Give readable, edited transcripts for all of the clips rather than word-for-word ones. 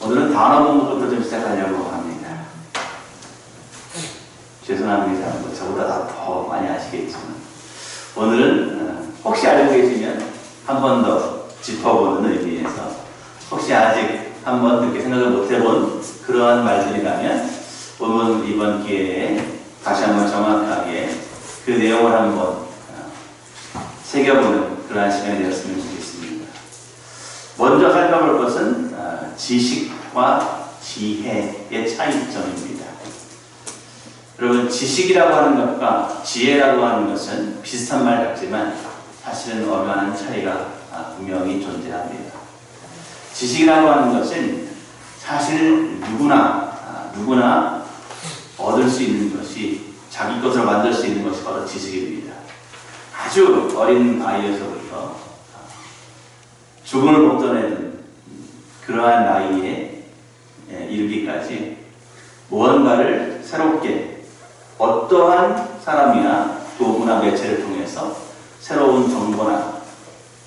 오늘은 단어 공부부터 좀 시작하려고 합니다. 죄송합니다. 뭐 저보다 더 많이 아시겠지만 오늘은 혹시 알고 계시면 한 번 더 짚어보는 의미에서 혹시 아직 한 번 그렇게 생각을 못 해본 그러한 말들이라면 오늘 이번 기회에 다시 한번 정확하게 그 내용을 한번 새겨보는 그러한 시간이 되었으면 좋겠습니다. 먼저 살펴볼 것은 지식과 지혜의 차이점입니다. 여러분, 지식이라고 하는 것과 지혜라고 하는 것은 비슷한 말 같지만 사실은 어마어마한 차이가 분명히 존재합니다. 지식이라고 하는 것은 사실 누구나 얻을 수 있는 것이, 자기 것으로 만들 수 있는 것이 바로 지식입니다. 아주 어린 아이에서부터 죽음을 못 떠내는 그러한 나이에 이르기까지 무언가를 새롭게 어떠한 사람이나 도구나 매체를 통해서 새로운 정보나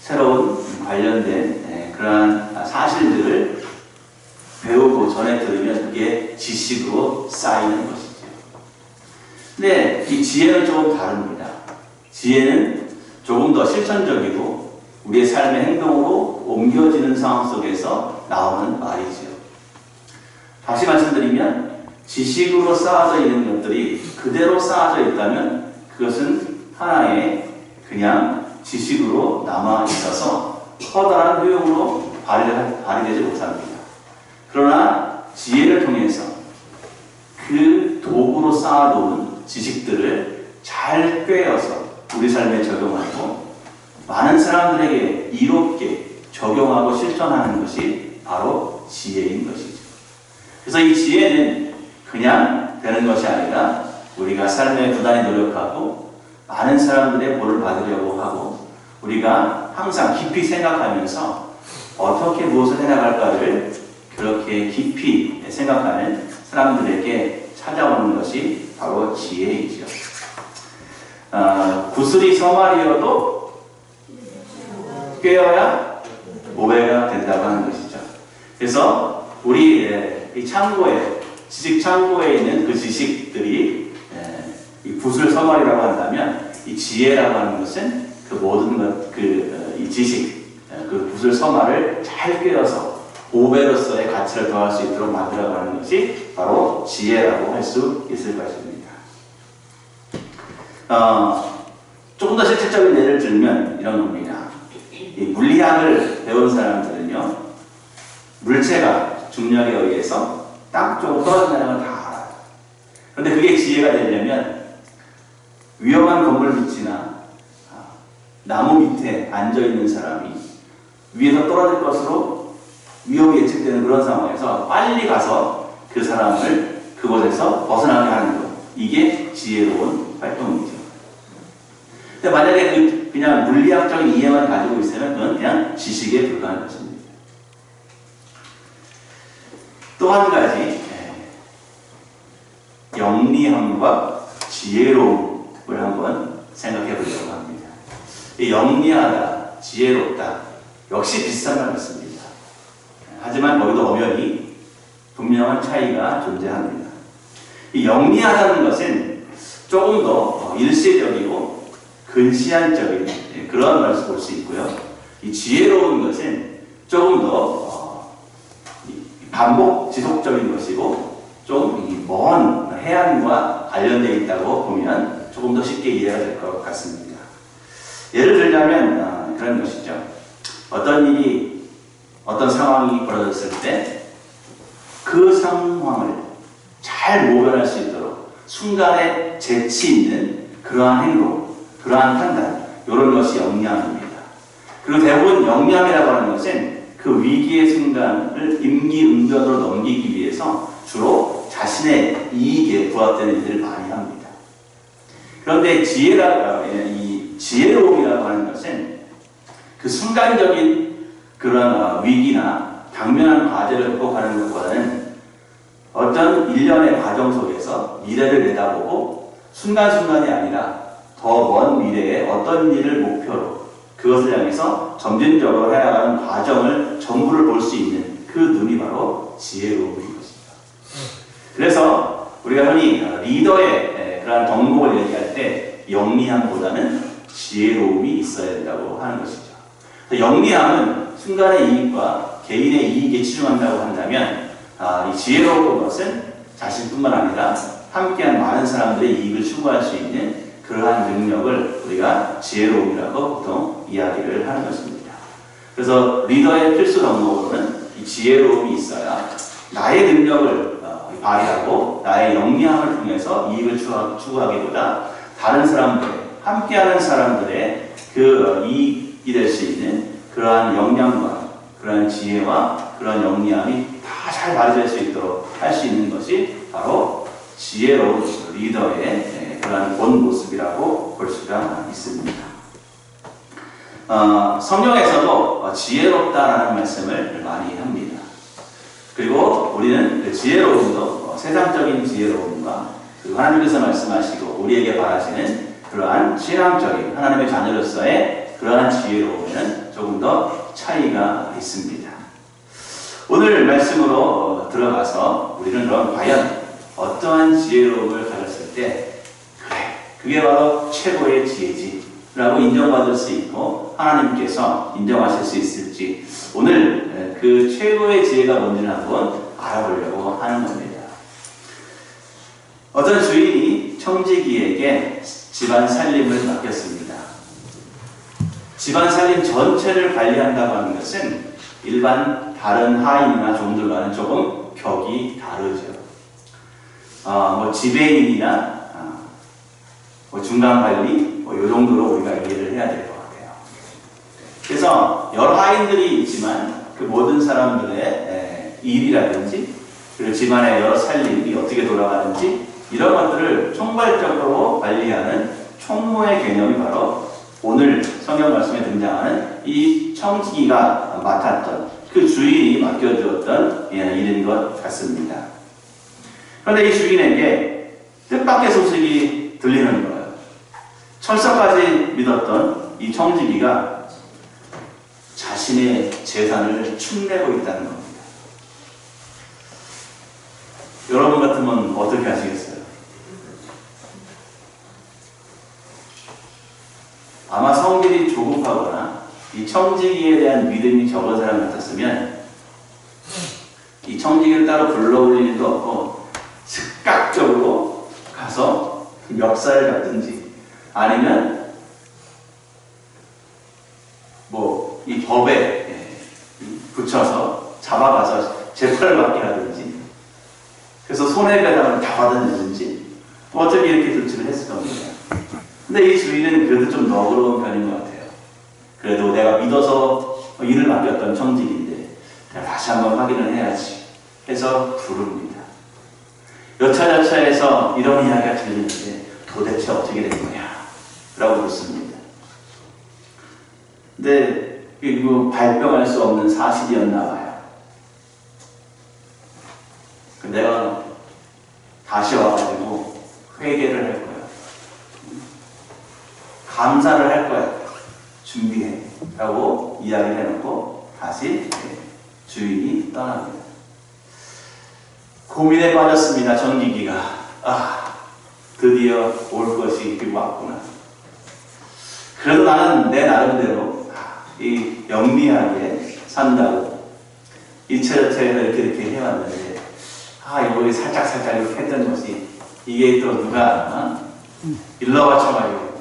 새로운 관련된 그러한 사실들을 배우고 전해 들으면 그게 지식으로 쌓이는 것이죠. 근데 이 지혜는 조금 다릅니다. 지혜는 조금 더 실천적이고 우리의 삶의 행동으로 옮겨지는 상황 속에서 나오는 말이지요. 다시 말씀드리면 지식으로 쌓아져 있는 것들이 그대로 쌓아져 있다면 그것은 하나의 그냥 지식으로 남아 있어서 커다란 효용으로 발휘되지 못합니다. 그러나 지혜를 통해서 그 도구로 쌓아놓은 지식들을 잘 꿰어서 우리 삶에 적용하고 많은 사람들에게 이롭게 적용하고 실천하는 것이 바로 지혜인 것이죠. 그래서 이 지혜는 그냥 되는 것이 아니라 우리가 삶에 부단히 노력하고 많은 사람들의 보를 받으려고 하고 우리가 항상 깊이 생각하면서 어떻게 무엇을 해나갈까를 그렇게 깊이 생각하는 사람들에게 찾아오는 것이 바로 지혜이죠. 구슬이 서말이어도 꿰어야 모배가 된다고 하는 것이죠. 그래서 우리 이 창고에, 지식 창고에 있는 그 지식들이 이 구슬 서말이라고 한다면 이 지혜라고 하는 것은 그 모든 것, 이 지식, 그 구슬 서말을 잘 꿰어서 보배로서의 가치를 더할 수 있도록 만들어가는 것이 바로 지혜라고 할 수 있을 것입니다. 조금 더 실질적인 예를 들면 이런 겁니다. 이 물리학을 배운 사람들은요, 물체가 중력에 의해서 땅 쪽으로 떨어진다는 걸 다 알아요. 그런데 그게 지혜가 되려면 위험한 건물 밑이나 나무 밑에 앉아있는 사람이 위에서 떨어질 것으로 위험이 예측되는 그런 상황에서 빨리 가서 그 사람을 그곳에서 벗어나게 하는 것. 이게 지혜로운 활동이죠. 근데 만약에 그냥 물리학적인 이해만 가지고 있으면 그건 그냥 지식에 불과한 것입니다. 또 한 가지, 영리함과 지혜로움을 한번 생각해 보려고 합니다. 이 영리하다, 지혜롭다, 역시 비슷한 말 같습니다. 하지만 거기도 엄연히 분명한 차이가 존재합니다. 이 영리하다는 것은 조금 더 일시적이고 근시안적인 그런 말을 볼 수 있고요. 이 지혜로운 것은 조금 더 반복 지속적인 것이고 좀 먼 해안과 관련되어 있다고 보면 조금 더 쉽게 이해가 될 것 같습니다. 예를 들자면 그런 것이죠. 어떤 상황이 벌어졌을 때 그 상황을 잘 모면할 수 있도록 순간에 재치 있는 그러한 행동, 그러한 판단, 이런 것이 영리함입니다. 그리고 대부분 영리함이라고 하는 것은 그 위기의 순간을 임기응변으로 넘기기 위해서 주로 자신의 이익에 부합되는 일을 많이 합니다. 그런데 이 지혜로움이라고 하는 것은 그 순간적인 그런 위기나 당면한 과제를 극복하는 것보다는 어떤 일련의 과정 속에서 미래를 내다보고 순간순간이 아니라 더 먼 미래에 어떤 일을 목표로 그것을 향해서 점진적으로 해나가는 과정을 전부를 볼 수 있는 그 눈이 바로 지혜로움인 것입니다. 그래서 우리가 흔히 리더의 그러한 덕목을 얘기할 때 영리함보다는 지혜로움이 있어야 된다고 하는 것이죠. 영리함은 순간의 이익과 개인의 이익에 치중한다고 한다면 이 지혜로운 것은 자신뿐만 아니라 함께한 많은 사람들의 이익을 추구할 수 있는 그러한 능력을 우리가 지혜로움이라고 보통 이야기를 하는 것입니다. 그래서 리더의 필수 덕목으로는 이 지혜로움이 있어야 나의 능력을 발휘하고 나의 영리함을 통해서 이익을 추구하기보다 다른 사람들, 함께하는 사람들의 그 이익이 될 수 있는 그러한 역량과 그러한 지혜와 그러한 영리함이 다 잘 발휘될 수 있도록 할 수 있는 것이 바로 지혜로운 리더의 그러한 본 모습이라고 볼 수가 있습니다. 성경에서도 지혜롭다라는 말씀을 많이 합니다. 그리고 우리는 그 지혜로움도 세상적인 지혜로움과 그리고 하나님께서 말씀하시고 우리에게 바라시는 그러한 신앙적인 하나님의 자녀로서의 그러한 지혜로움에는 조금 더 차이가 있습니다. 오늘 말씀으로 들어가서 우리는 그럼 과연 어떠한 지혜로움을 가졌을 때 그래, 그게 바로 최고의 지혜지 라고 인정받을 수 있고 하나님께서 인정하실 수 있을지 오늘 그 최고의 지혜가 뭔지를 한번 알아보려고 하는 겁니다. 어떤 주인이 청지기에게 집안 살림을 맡겼습니다. 집안 살림 전체를 관리한다고 하는 것은 일반 다른 하인이나 종들과는 조금 격이 다르죠. 뭐 지배인이나 중간 관리 이 정도로 우리가 이해를 해야 될 것 같아요. 그래서 여러 하인들이 있지만 그 모든 사람들의 일이라든지 그리고 집안의 여러 살림이 어떻게 돌아가는지 이런 것들을 총괄적으로 관리하는 총무의 개념이 바로 오늘 성경 말씀에 등장하는 이 청지기가 맡았던 그 주인이 맡겨주었던 일인 것 같습니다. 그런데 이 주인에게 뜻밖의 소식이 들리는 거예요. 철석까지 믿었던 이 청지기가 자신의 재산을 축내고 있다는 겁니다. 여러분 같으면 어떻게 하시겠어요? 아마 성질이 조급하거나 이 청지기에 대한 믿음이 적은 사람 같았으면 이 청지기를 따로 불러올 일도 없고 즉각적으로 가서 멱살을 잡든지 아니면 뭐 이 법에 붙여서 잡아가서 재판을 받게 하든지 그래서 손해배상을 다 받아내든지 어떻게 이렇게 조치를 했을 겁니다. 근데 이 주인은 그래도 좀 너그러운 편인 것 같아요. 그래도 내가 믿어서 일을 맡겼던 청직인데 내가 다시 한번 확인을 해야지 해서 부릅니다. 여차저차해서 이런 이야기가 들리는데 도대체 어떻게 된 거냐 라고 묻습니다. 근데 이거 발병할 수 없는 사실이었나 봐요. 내가 다시 와가지고 회개를 할 거야. 감사를 할 거야. 준비해. 라고 이야기를 해놓고 다시 주인이 떠납니다. 고민에 빠졌습니다. 청지기가. 드디어 올 것이 왔구나. 그래도 나는 내 나름대로 이 영리하게 산다고 이처저처해서 이렇게 해왔는데 이거 살짝 이렇게 했던 것이 이게 또 누가 일러 바쳐가지고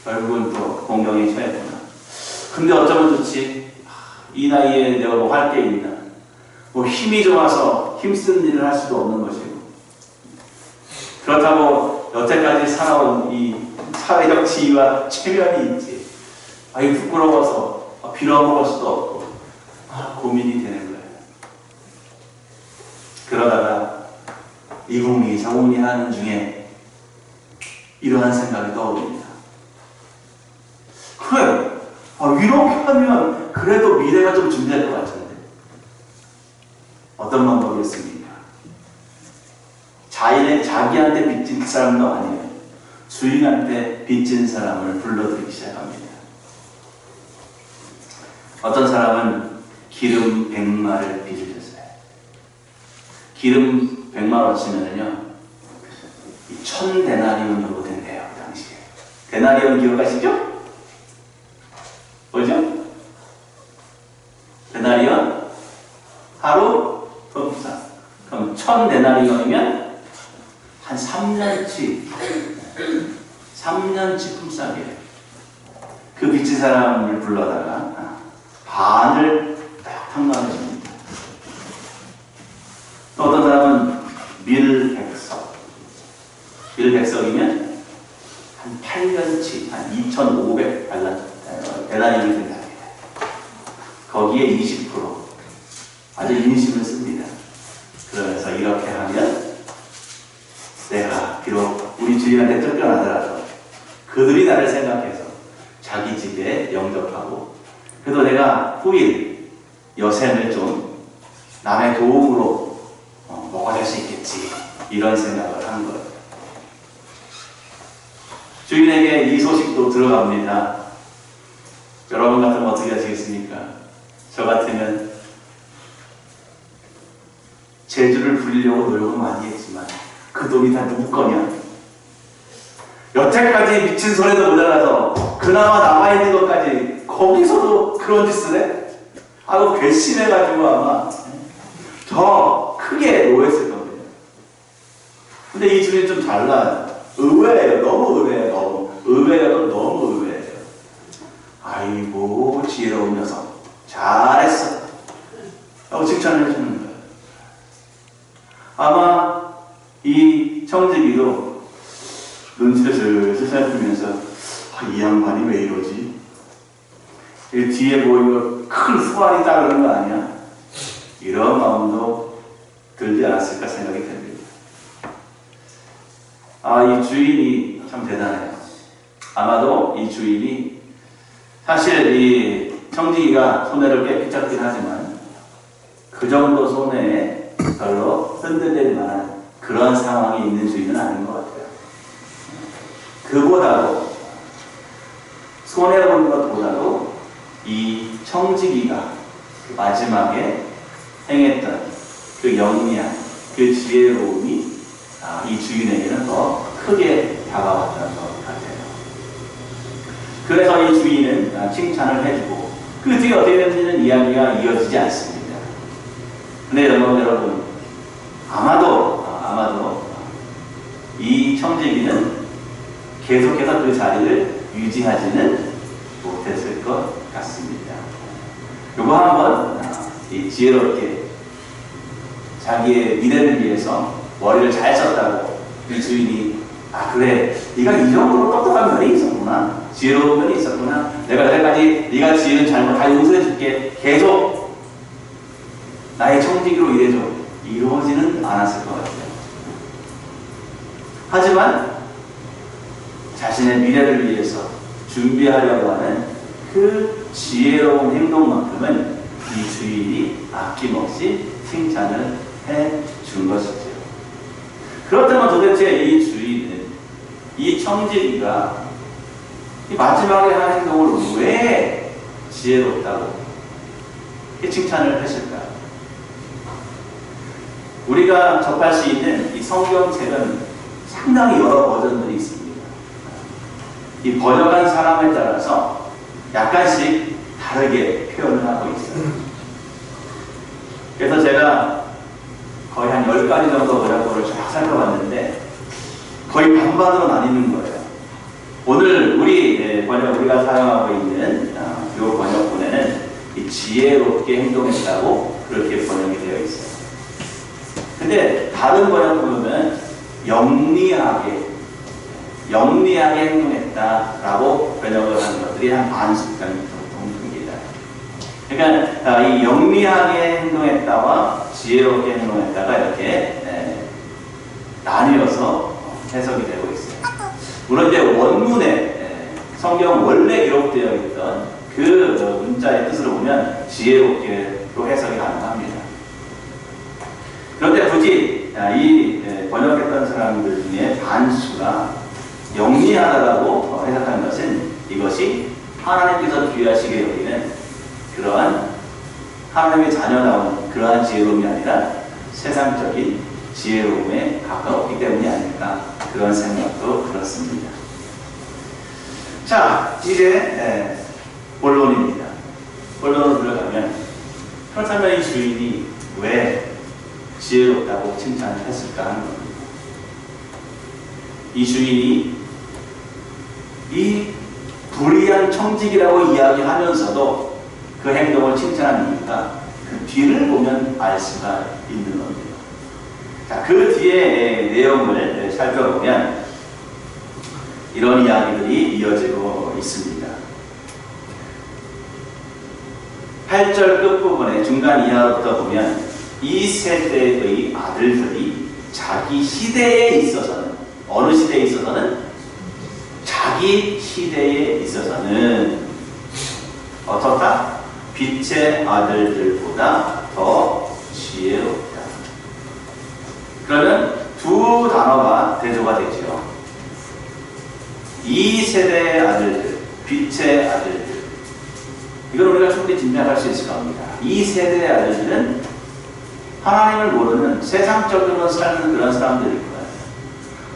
결국은 또 공경에 처했구나. 근데 어쩌면 좋지. 이 나이에 내가 뭐 할 게 있나. 뭐 힘이 좋아서 힘쓰는 일을 할 수도 없는 것이고 그렇다고 여태까지 살아온 이 사회적 지위와 체면이 있지. 이거 부끄러워서 빌어먹을 수도 없고 고민이 되는 거예요. 그러다가 이궁리 저궁리 하는 중에 이러한 생각이 떠오릅니다. 그래, 이렇게 하면 그래도 미래가 좀 준비될 것 같은데 어떤 방법이었습니까? 자기한테 빚진 사람도 아니에요. 주인한테 빚진 사람을 불러들이기 시작합니다. 어떤 사람은 기름 100마를 빚으셨어요. 기름 100만원치면은요 1000데나리온 정도 된대요. 당시에. 데나리온 기억하시죠? 뭐죠? 데나리온 하루 품삯. 그럼 1000데나리온이면 한 3년치 품삯이에요. 그 빚진 사람을 불러다가 반을 딱 탕감해 줍니다. 또 어떤 사람은 밀백석이면 한 8년치 한 2,500데나리온이 된답니다. 거기에 20% 아주 인심을 씁니다. 그러면서 이렇게 하면 내가 비록 우리 주인한테 쫓겨나더라도 그들이 나를 생각해서 자기 집에 영접하고 그래도 내가 후일 여생을 좀 남의 도움으로 먹어낼 수 있겠지 이런 생각을 한 거예요. 주인에게 이 소식도 들어갑니다. 여러분 같으면 어떻게 하시겠습니까? 저 같으면 재주를 부리려고 노력을 많이 했지만 그 돈이 다 누구 거냐? 여태까지 미친 소리도 모자라서 그나마 남아있는 것까지 거기서도 그런 짓을 해? 아주 괘씸해가지고 아마 더 크게 노했을 겁니다. 근데 이 주인 좀 달라요. 의외예요. 너무 의외예요. 너무 의외예요. 아이고 지혜로운 녀석 잘했어 라고 칭찬을 해주는 거예요. 아마 이 청지기도 눈치를 슬슬 살피면서 이 양반이 왜 이러지? 뒤에 뭐 이거 큰 수완이 따르는 거 아니야? 이런 마음도 들지 않았을까 생각이 됩니다. 이 주인이 참 대단해요. 아마도 이 주인이 사실 이 청지기가 손해를 꽤 끼쳤긴 하지만 그 정도 손해에 별로 흔들릴 만한 그런 상황이 있는 주인은 아닌 것 같아요. 그보다도 손해보는 것보다도 이 청지기가 마지막에 행했던 그 영리한 그 지혜로움이 이 주인에게는 더 크게 다가왔던 것 같아요. 그래서 이 주인은 칭찬을 해주고 그 뒤에 어떻게 됐는지는 이야기가 이어지지 않습니다. 근데 여러분 아마도 이 청지기는 계속해서 그 자리를 유지하지는 못했을 것 같습니다. 요거 한번 지혜롭게 자기의 미래를 위해서 머리를 잘 썼다고 이 주인이 그래 네가 이 정도로 똑똑한 면이 있었구나 지혜로운 면이 있었구나 내가 여태까지 네가 지은 잘못 다 용서해줄게 계속 나의 청지기로 일해줘 이루어지는 않았을 것 같아요. 하지만 자신의 미래를 위해서 준비하려고 하는 그 지혜로운 행동만큼은 이 주인이 아낌없이 칭찬을 해준 것이죠. 그렇다면 도대체 이 주인은 이 청지기가 이 마지막에 한 행동을 왜 지혜롭다고 칭찬을 했을까? 우리가 접할 수 있는 이 성경책은 상당히 여러 버전들이 있습니다. 이 번역한 사람에 따라서 약간씩 다르게 표현을 하고 있어요. 그래서 제가 거의 한 10가지 정도 번역본을 쫙 살펴봤는데 거의 반반으로 나뉘는 거예요. 오늘 우리가 사용하고 있는 이 번역본에는 이 지혜롭게 행동했다고 그렇게 번역이 되어 있어요. 근데 다른 번역본은 영리하게 행동했다라고 번역을 하는 것들이 한 반씩 정도입니다. 그러니까 이 영리하게 행동했다와 지혜롭게 행동했다가 이렇게 나뉘어서 해석이 되고 있어요. 물론 이제 원문에 성경 원래 기록되어 있던 그 문자의 뜻으로 보면 지혜롭게로 해석이 가능합니다. 그런데 굳이 이 번역했던 사람들 중에 반수가 영리하다라고 해석한 것은 이것이 하나님께서 귀하시게 여기는 그러한 하나님의 자녀다운 그러한 지혜로움이 아니라 세상적인 지혜로움에 가까웠기 때문이 아닐까 그런 생각도 들었습니다. 자, 이제 본론입니다. 본론으로 들어가면 그렇다면 이 주인이 왜 지혜롭다고 칭찬을 했을까 하는 겁니다. 이 주인이 이 불의한 청직이라고 이야기하면서도 그 행동을 칭찬하는 이유가 그 뒤를 보면 알 수가 있는 겁니다. 자, 그 뒤에 내용을 살펴보면 이런 이야기들이 이어지고 있습니다. 8절 끝부분에 중간 이하부터 보면 이 세대의 아들들이 자기 시대에 있어서는, 어느 시대에 있어서는? 자기 시대에 있어서는 어떻다? 빛의 아들들보다 더 지혜롭다. 그러면 두 단어가 대조가 되죠. 이 세대의 아들들, 빛의 아들들. 이걸 우리가 충분히 짐작할 수 있을 겁니다. 이 세대의 아들들은 하나님을 모르는 세상적으로 사는 그런 사람들일 거예요.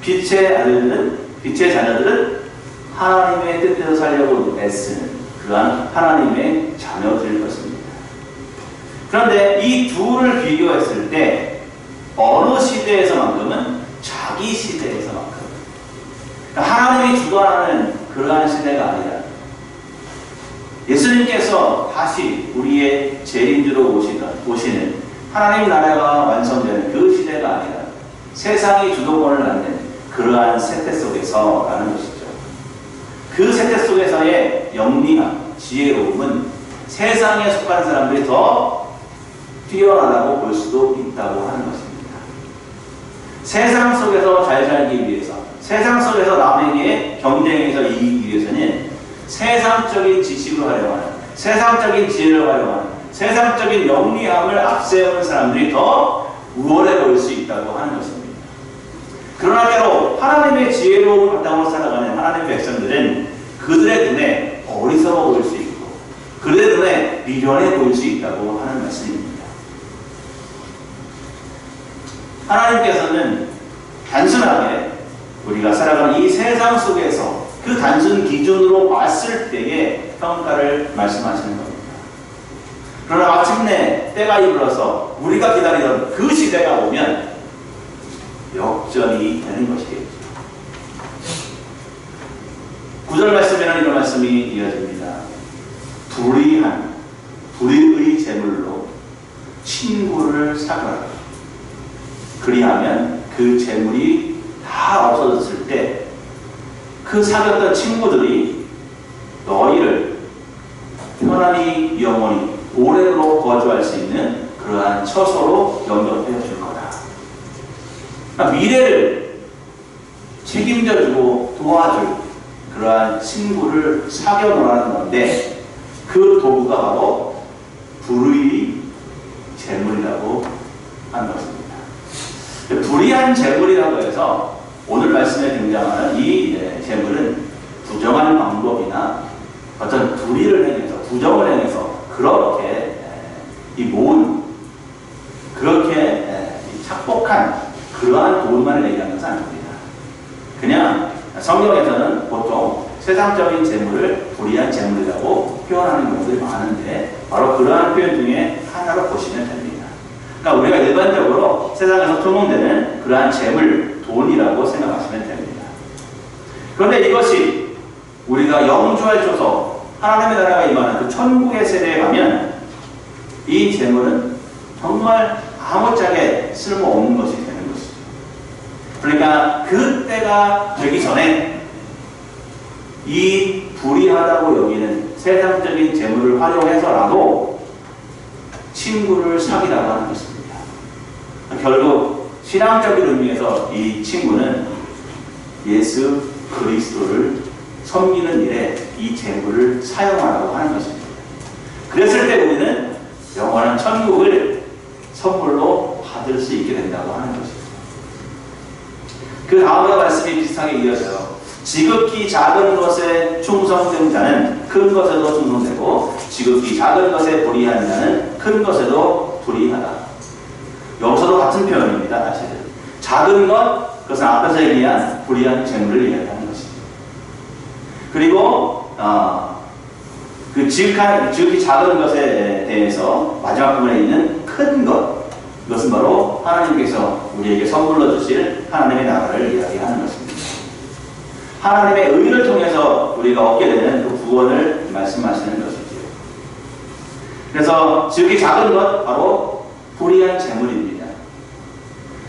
빛의 아들들은, 빛의 자녀들은 하나님의 뜻대로 살려고 애쓰는 그러한 하나님의 자녀들일 것입니다. 그런데 이 둘을 비교했을 때 어느 시대에서만큼은 자기 시대에서만큼, 그러니까 하나님이 주관하는 그러한 시대가 아니라 예수님께서 다시 우리의 재림주로 오시는 하나님 나라가 완성되는 그 시대가 아니라 세상이 주도권을 갖는 그러한 세태 속에서라는 것이죠. 그 세태 속에서의 영리함, 지혜로움은 세상에 속한 사람들이 더 뛰어나다고 볼 수도 있다고 하는 것입니다. 세상 속에서 잘 살기 위해서, 세상 속에서 남에게 경쟁에서 이기기 위해서는 세상적인 지식을 활용하는, 세상적인 지혜를 활용하는, 세상적인 영리함을 앞세우는 사람들이 더 우월해 보일 수 있다고 하는 것입니다. 그러나 때로 하나님의 지혜로움을 바탕으로 살아가는 하나님의 백성들은 그들의 눈에 어리석어 보일 수 있고 그들의 눈에 미련해 보일 수 있다고 하는 말씀입니다. 하나님께서는 단순하게 우리가 살아가는 이 세상 속에서 그 단순 기준으로 봤을 때의 평가를 말씀하시는 겁니다. 그러나 마침내 때가 이르러서 우리가 기다리던 그 시대가 오면 역전이 되는 것이겠죠. 9절 말씀에는 이런 말씀이 이어집니다. 불의의 재물로 친구를 사거라. 그리하면 그 재물이 다 없어졌을 때 그 사귀었던 친구들이 너희를 편안히 영원히 오래로 거주할 수 있는 그러한 처소로 연결해 줄 거다. 그러니까 미래를 책임져주고 도와줄 그러한 친구를 사귀어 놓으라는 건데 그 도구가 바로 불의의 재물이라고 하는 것입니다. 불의한 재물이라고 해서 오늘 말씀에 등장하는 이 재물은 부정한 방법이나 어떤 불의를 행해서, 부정을 행해서 그렇게 이 모은, 그렇게 착복한 그러한 돈만을 얘기하는 것은 아닙니다. 그냥 성경에서는 보통 세상적인 재물을 불의한 재물이라고 표현하는 경우들이 많은데 바로 그러한 표현 중에 하나로 보시면 됩니다. 그러니까 우리가 일반적으로 세상에서 통용되는 그러한 재물, 돈이라고 생각하시면 됩니다. 그런데 이것이 우리가 영주할 조서 하나님의 나라가 임하는 그 천국의 세대에 가면 이 재물은 정말 아무짝에 쓸모없는 것이 되는 것이죠. 그러니까 그 때가 되기 전에 이 불의하다고 여기는 세상적인 재물을 활용해서라도 친구를 사귀라고 하는 것입니다. 결국 신앙적인 의미에서 이 친구는 예수 그리스도를 섬기는 일에 이 재물을 사용하라고 하는 것입니다. 그랬을 때 우리는 영원한 천국을 선물로 받을 수 있게 된다고 하는 것입니다. 그 다음과 말씀이 비슷하게 이어져요. 지극히 작은 것에 충성된 자는 큰 것에도 충성되고 지극히 작은 것에 불의한 자는 큰 것에도 불의하다. 여기서도 같은 표현입니다. 사실은 작은 것, 그것은 앞에서 얘기한 불의한 재물을 이야기하는 것입니다. 그리고 그 지극히 작은 것에 대해서 마지막 부분에 있는 큰 것, 이것은 바로 하나님께서 우리에게 선물로 주실 하나님의 나라를 이야기하는 것입니다. 하나님의 의를 통해서 우리가 얻게 되는 그 구원을 말씀하시는 것이죠. 그래서 지극히 작은 것, 바로 불의한 재물입니다.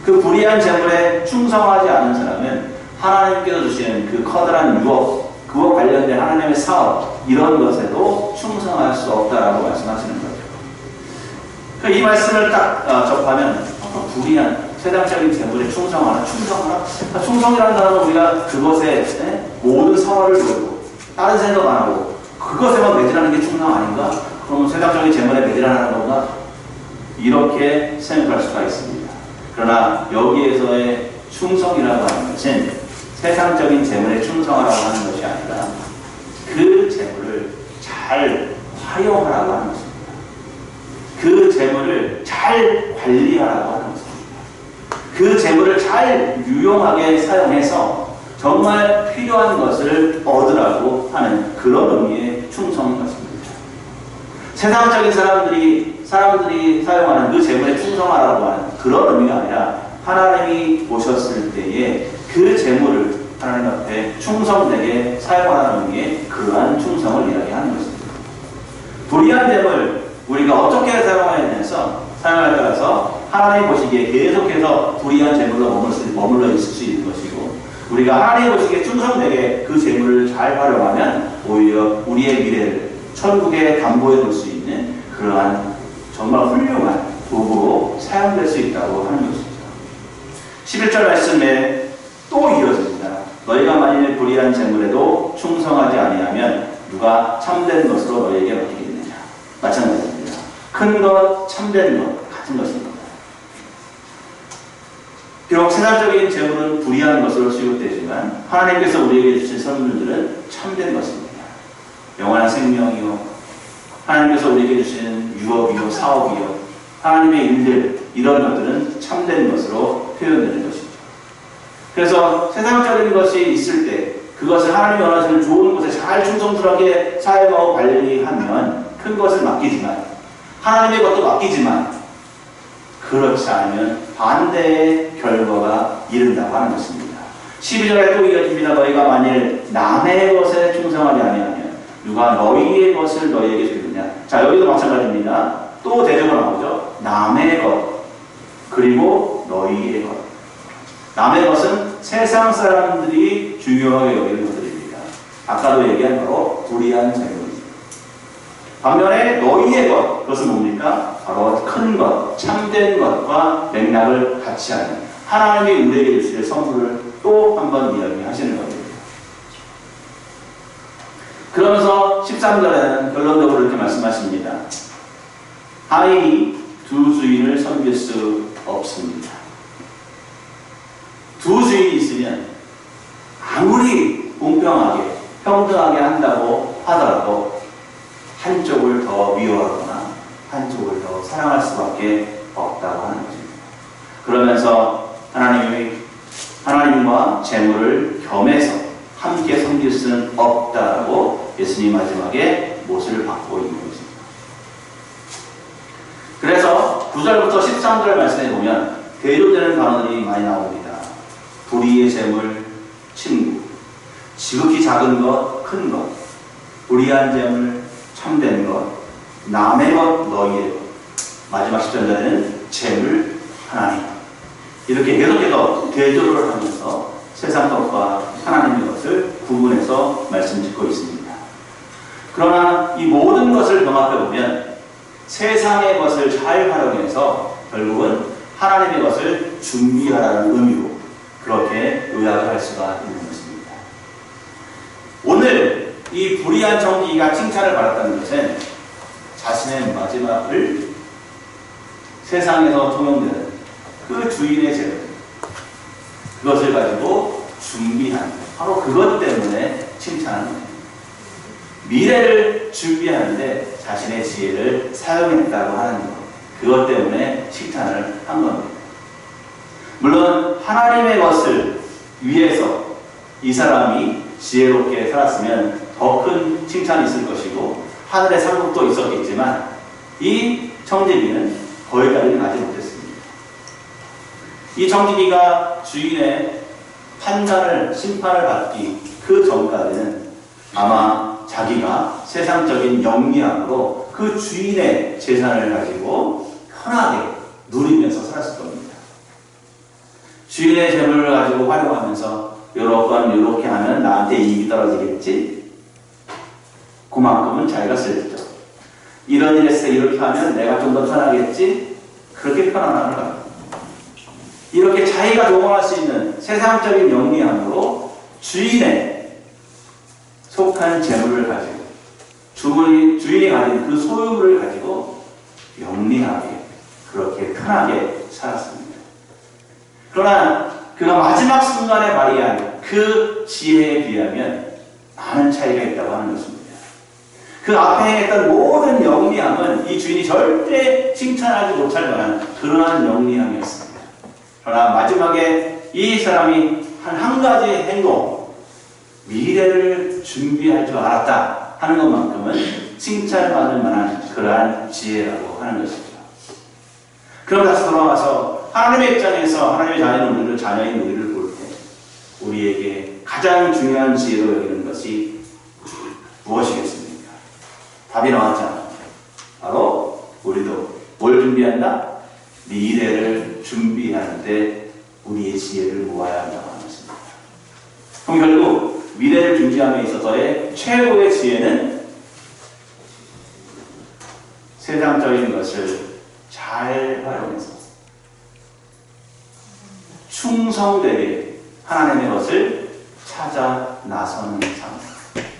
그 불의한 재물에 충성하지 않은 사람은 하나님께서 주시는 그 커다란 유업, 그와 관련된 하나님의 사업, 이런 것에도 충성할 수 없다라고 말씀하시는 거죠. 이 말씀을 딱 접하면 불의한 세상적인 재물에 충성하라. 충성이라는 단어는 우리가 그것에 모든 사활을 두고 다른 생각 안 하고 그것에만 매진하는 게 충성 아닌가? 그러면 세상적인 재물에 매진하는 건가? 이렇게 생각할 수가 있습니다. 그러나 여기에서의 충성이라고 하는 것은 세상적인 재물에 충성하라고 하는 것이 아니라 그 재물을 잘 활용하라고 하는 것입니다. 그 재물을 잘 관리하라고 하는 것입니다. 그 재물을 잘 유용하게 사용해서 정말 필요한 것을 얻으라고 하는 그런 의미의 충성인 것입니다. 세상적인 사람들이 사용하는 그 재물에 충성하라고 하는 그런 의미가 아니라 하나님이 오셨을 때에 그 재물을 하나님 앞에 충성되게 사용하라는 의미의 그러한 충성을 이야기하는 것입니다. 불의한 재물, 우리가 어떻게 사용하에 따라서 하나님 보시기에 계속해서 불의한 재물로 머물러 있을 수 있는 것이고, 우리가 하나님 보시기에 충성되게 그 재물을 잘 활용하면 오히려 우리의 미래를 천국에 담보해 둘 수 있는 그러한 정말 훌륭한 도구로 사용될 수 있다고 하는 것이죠. 11절 말씀에 또 이어집니다. 너희가 만일 불의한 재물에도 충성하지 아니하면 누가 참된 것으로 너희에게 맡기겠느냐. 마찬가지입니다. 큰 것, 참된 것 같은 것입니다. 비록 세상적인 재물은 불의한 것으로 취급되지만 하나님께서 우리에게 주신 선물들은 참된 것입니다. 영원한 생명이요, 하나님께서 우리에게 주신 유업이요, 사업이요, 하나님의 일들, 이런 것들은 참된 것으로 표현되는 것이죠. 그래서 세상적인 것이 있을 때 그것을 하나님이 원하시는 좋은 곳에 잘 충성스럽게 사용하고 관리하면 큰 것을 맡기지만, 하나님의 것도 맡기지만, 그렇지 않으면 반대의 결과가 이른다고 하는 것입니다. 12절에 또 이어집니다. 너희가 만일 남의 것에 충성하지 아니하면 누가 너희의 것을 너희에게 주겠느냐. 자, 여기도 마찬가지입니다. 또 대적으로 나오죠. 남의 것, 그리고 너희의 것. 남의 것은 세상 사람들이 중요하게 여기는 것들입니다. 아까도 얘기한 바로 불의한 재물입니다. 반면에 너희의 것, 그것은 뭡니까? 바로 큰 것, 참된 것과 맥락을 같이 하는 하나님이 우리에게 주실 선물을 또 한 번 이야기하시는 겁니다. 그러면서 13절에는 결론적으로 이렇게 말씀하십니다. 하인이 두 주인을 섬길 수 없습니다. 두 주인이 있으면 아무리 공평하게, 평등하게 한다고 하더라도 한쪽을 더 미워하거나 한쪽을 더 사랑할 수밖에 없다고 하는 것입니다. 그러면서 하나님과 재물을 겸해서 함께 섬길 수는 없다라고 예수님 마지막에 못을 받고 있는 것입니다. 그래서 9절부터 13절 말씀에 보면 대조되는 단어들이 많이 나옵니다. 불의의 재물, 친구, 지극히 작은 것, 큰 것, 불의한 재물, 참된 것, 남의 것, 너희의 것, 마지막 10절에는 재물, 하나님. 이렇게 계속해서 대조를 하면서 세상 것과 하나님의 것을 구분해서 말씀 짓고 있습니다. 그러나 이 모든 것을 병합해보면 세상의 것을 잘 활용해서 결국은 하나님의 것을 준비하라는 의미로 그렇게 요약을 할 수가 있는 것입니다. 오늘 이 불의한 정기가 칭찬을 받았다는 것은 자신의 마지막을 세상에서 통용되는 그 주인의 재물, 그것을 가지고 준비한, 바로 그것 때문에 칭찬하는 겁니다. 미래를 준비하는데 자신의 지혜를 사용했다고 하는 것, 그것 때문에 칭찬을 한 겁니다. 물론 하나님의 것을 위해서 이 사람이 지혜롭게 살았으면 더 큰 칭찬이 있을 것이고 하늘의 상급도 있었겠지만 이 청지기는 거기까지는 가지 못했습니다. 이 청지기가 주인의 판단을, 심판을 받기 그 전까지는 아마 자기가 세상적인 영리함으로 그 주인의 재산을 가지고 편하게 누리면서 살았을 겁니다. 주인의 재물을 가지고 활용하면서 요렇게 하면 나한테 이익이 떨어지겠지? 그만큼은 자기가 쓸죠. 이런 일 했을 때 이렇게 하면 내가 좀 더 편하겠지? 그렇게 편안함을 갖고 이렇게 자기가 동원할 수 있는 세상적인 영리함으로 주인의 속한 재물을 가지고 주인이 가진 그 소유물을 가지고 영리하게 그렇게 편하게 살았습니다. 그러나 그가 마지막 순간에 발휘한 그 지혜에 비하면 많은 차이가 있다고 하는 것입니다. 그 앞에 행했던 모든 영리함은 이 주인이 절대 칭찬하지 못할 만한 그러한 영리함이었습니다. 그러나 마지막에 이 사람이 한 가지 행동, 미래를 준비할 줄 알았다 하는 것만큼은 칭찬받을 만한 그러한 지혜라고 하는 것이죠. 그럼 다시 돌아와서 하나님의 입장에서 하나님의 자녀인 우리를 볼 때 우리에게 가장 중요한 지혜로 여기는 것이 무엇이겠습니까? 답이 나왔잖아요. 바로 우리도 뭘 준비한다? 미래를 준비하는데 우리의 지혜를 모아야 한다고 하는 것입니다. 그럼 결국 미래를 준비함에 있어서의 최고의 지혜는 세상적인 것을 잘 활용해서 충성되게 하나님의 것을 찾아 나서는 삶.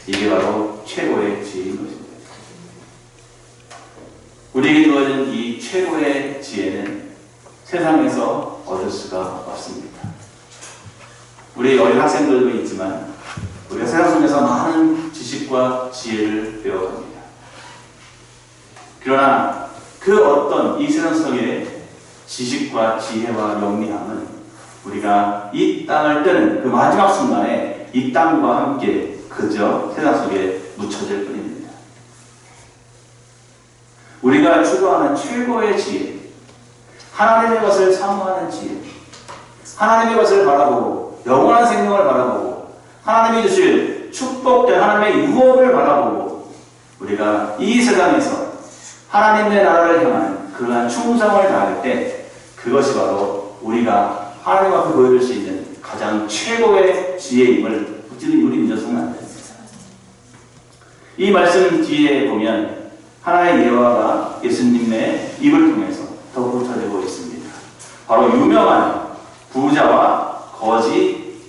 이게 바로 최고의 지혜인 것입니다. 우리에게 주어진 이 최고의 지혜는 세상에서 얻을 수가 없습니다. 우리 어린 학생들도 있지만 우리가 세상 속에서 많은 지식과 지혜를 배워갑니다. 그러나 그 어떤 이 세상 속의 지식과 지혜와 영리함은 우리가 이 땅을 뜨는 그 마지막 순간에 이 땅과 함께 그저 세상 속에 묻혀질 뿐입니다. 우리가 추구하는 최고의 지혜, 하나님의 것을 사모하는 지혜, 하나님의 것을 바라보고 영원한 생명을 바라보고 하나님이 주실 축복된 하나님의 유업을 바라보고 우리가 이 세상에서 하나님의 나라를 향하는 그러한 충성을 다할 때 그것이 바로 우리가 하나님 앞에 보여줄 수 있는 가장 최고의 지혜임을 우리 잊어서는 안 됩니다. 이 말씀 뒤에 보면 하나의 예화가 예수님의 입을 통해서 덧붙여지고 있습니다. 바로 유명한 부자와 거지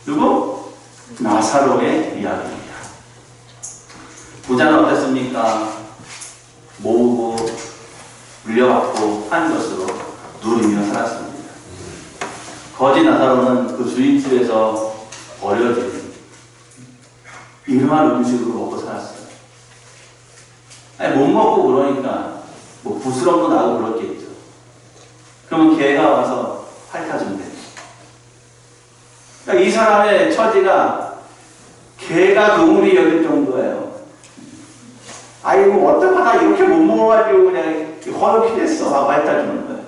누구? 나사로의 이야기입니다. 부자는 어땠습니까? 모으고 물려받고 한 것으로 누리며 살았습니다. 거지 나사로는 그 주인집에서 버려진 이러한 음식으로 먹고 살았어요. 아니, 못 먹고 그러니까 뭐 부스럼도 나고 그렇겠죠. 그러면 개가 와서 핥아준대. 그러니까 이 사람의 처지가 개가 그물이 여길 정도예요. 아이고 어떡하나 이렇게 못 먹어가지고 그냥 화덕이 됐어 하고 핥아주는 거예요.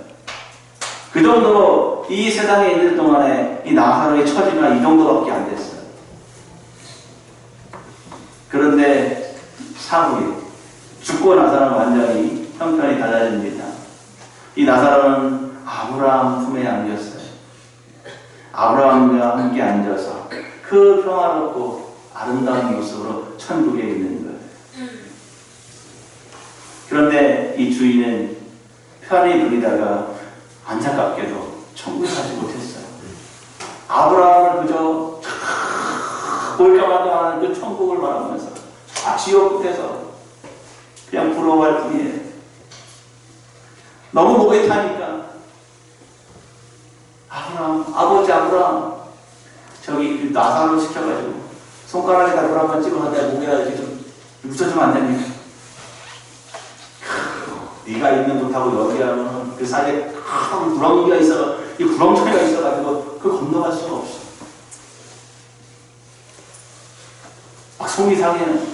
그 정도로 이 세상에 있는 동안에 이 나사로의 처지가 이 정도밖에 안 됐어요. 그런데 사후에 죽고 나서는 완전히 형편이 달라집니다. 이 나사로는 아브라함 품에 안겼어요. 아브라함과 함께 앉아서 그 평화롭고 아름다운 모습으로 천국에 있는 거예요. 그런데 이 주인은 편히 누리다가 안타깝게도 천국에 가지 못했어요. 아브라함을 그저 볼까마도 하는 그 천국을 바라보면서 지옥 끝에서 그냥 부러워할 뿐이에요. 너무 목에 타니까 아버지 아브라함 저기 그 나사로 시켜가지고 손가락에다 물 한번 찍어서 내 목에다 이렇게 좀 묻혀주면 안 됩니까? 네가 있는 곳하고 여기하고는 그 사이에 큰 구렁이가 있어, 이 구렁텅이가 있어가지고 그 건너갈 수가 없어. 막 속이 상해는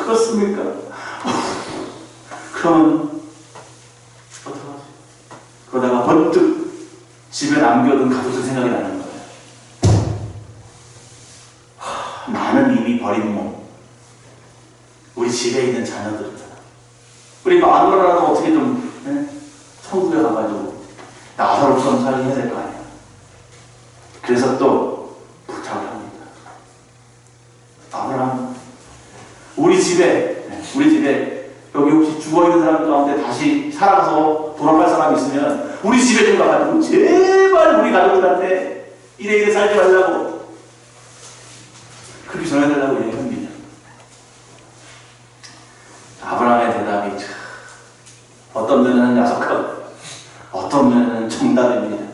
그렇습니까? 그러면 어떡하지? 그러다가 번뜩 집에 남겨둔 가족들 생각이 나는 거예요. 나는 이미 버린 몸, 우리 집에 있는 자녀들이다. 우리 마누라라도 어떻게 좀 천국에 가가지고 나사로 선사를 해야 될 거 아니야. 그래서 또 부탁을 합니다. 아브라함, 우리 집에 여기 혹시 죽어있는 사람 가운데 다시 살아가서 돌아갈 사람이 있으면 우리 집에 좀 가가지고 제발 우리 가족들한테 이래 살지 말라고 그렇게 전해달라고 얘기합니다. 아브라함의 대답이 참 어떤 면에는 야속하고 어떤 면에는 정답입니다.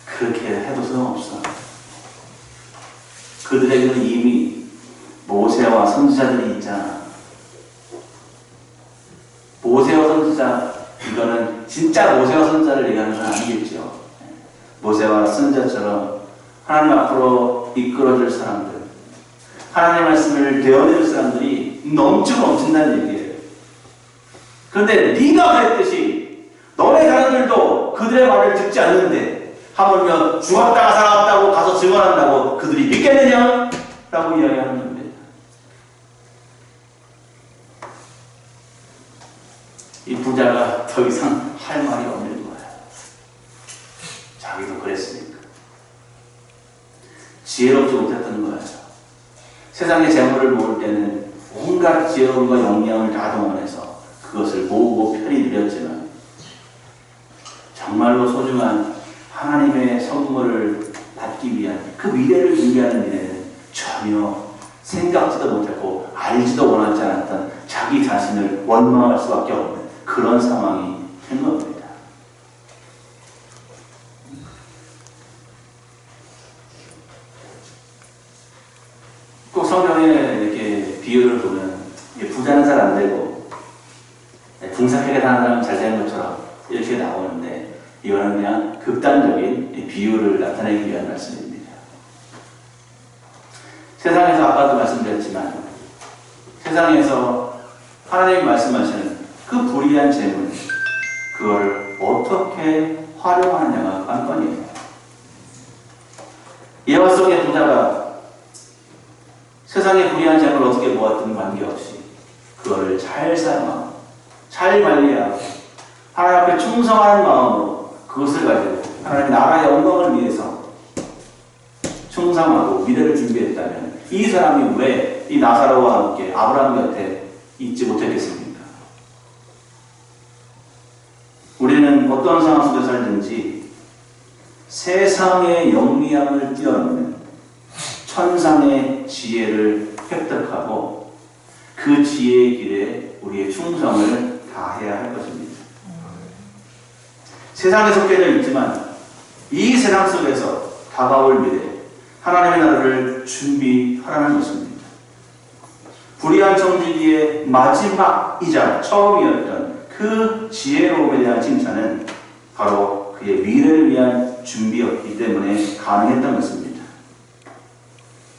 그렇게 해도 소용없어. 그들에게는 이미 모세와 선지자들이 있잖아. 모세와 선지자, 이거는 진짜 모세와 선지자를 얘기하는 건 아니겠죠. 모세와 선지자처럼 하나님 앞으로 이끌어줄 사람들, 하나님의 말씀을 되어낼 사람들이 넘친다는 얘기예요. 그런데 네가 그랬듯이 너네 자녀들도 그들의 말을 듣지 않는데 하물며 죽었다가 살아왔다고 가서 증언한다고 그들이 믿겠느냐? 라고 이야기하는 겁니다. 이 부자가 더 이상 할 말이 없는 거야. 자기도 그랬으니까. 지혜롭지 못했던 거예요. 세상의 재물을 모을 때는 온갖 지혜로움과 역량을 다 동원해서 그것을 모으고 편히 누렸지만 정말로 소중한 하나님의 선물을 받기 위한 그 미래를 준비하는 일에는 전혀 생각지도 못했고 알지도 원하지 않았던 자기 자신을 원망할 수밖에 없는 그런 상황이 된 겁니다. 꼭 성경에 이렇게 비유를 보면 부자는 잘 안 되고 궁상하게 사는 사람은 잘 되는 것처럼 이렇게 나오는데 이거는 그냥 극단적인 비유를 나타내기 위한 말씀입니다. 세상에서 아까도 말씀드렸지만 세상에서 하나님이 말씀하시는 그 불의한 재물, 그걸 어떻게 활용하느냐가 관건이에요. 예화 속의 부자가 세상의 불의한 재물을 어떻게 모았든 관계없이 그거를 잘 사용하고 잘 관리하고 하나님 앞에 충성하는 마음으로 그것을 가지고 하나님의 나라의 영광을 위해서 충성하고 미래를 준비했다면 이 사람이 왜 이 나사로와 함께 아브라함 곁에 있지 못했겠습니까? 우리는 어떤 상황 속에 살든지 세상의 영리함을 뛰어넘는 천상의 지혜를 획득하고 그 지혜의 길에 우리의 충성을 다해야 할 것입니다. 세상에 속해져 있지만 이 세상 속에서 다가올 미래 하나님의 나라를 준비하라는 것입니다. 불의한 청지기의 마지막이자 처음이었던 그 지혜로움에 대한 칭찬은 바로 그의 미래를 위한 준비였기 때문에 가능했던 것입니다.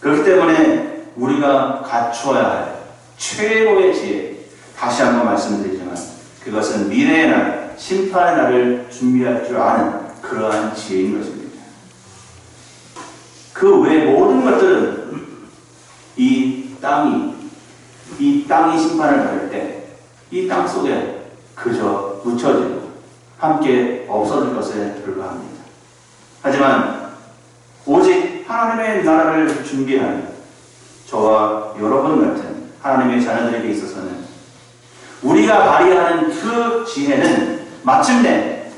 그렇기 때문에 우리가 갖춰야 할 최고의 지혜, 다시 한번 말씀드리지만 그것은 미래의 날, 심판의 날을 준비할 줄 아는 그러한 지혜인 것입니다. 그 외 모든 것들은 이 땅이 심판을 받을 때 이 땅 속에 그저 묻혀지고 함께 없어질 것에 불과합니다. 하지만 오직 하나님의 나라를 준비하는 저와 여러분 같은 하나님의 자녀들에게 있어서는 우리가 발휘하는 그 지혜는 마침내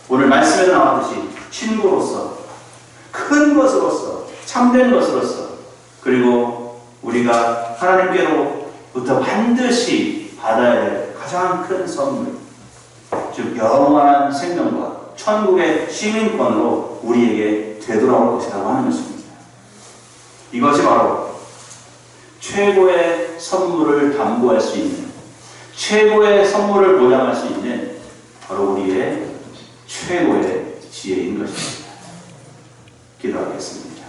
오늘 말씀에 나왔듯이 친구로서 큰 것으로서 참된 것으로서 그리고 우리가 하나님께로부터 반드시 받아야 될 가장 큰 선물, 즉 영원한 생명과 천국의 시민권으로 우리에게 되돌아올 것이라고 하는 것입니다. 이것이 바로 최고의 선물을 담보할 수 있는 최고의 선물을 보장할 수 있는 바로 우리의 최고의 지혜인 것입니다. 기도하겠습니다.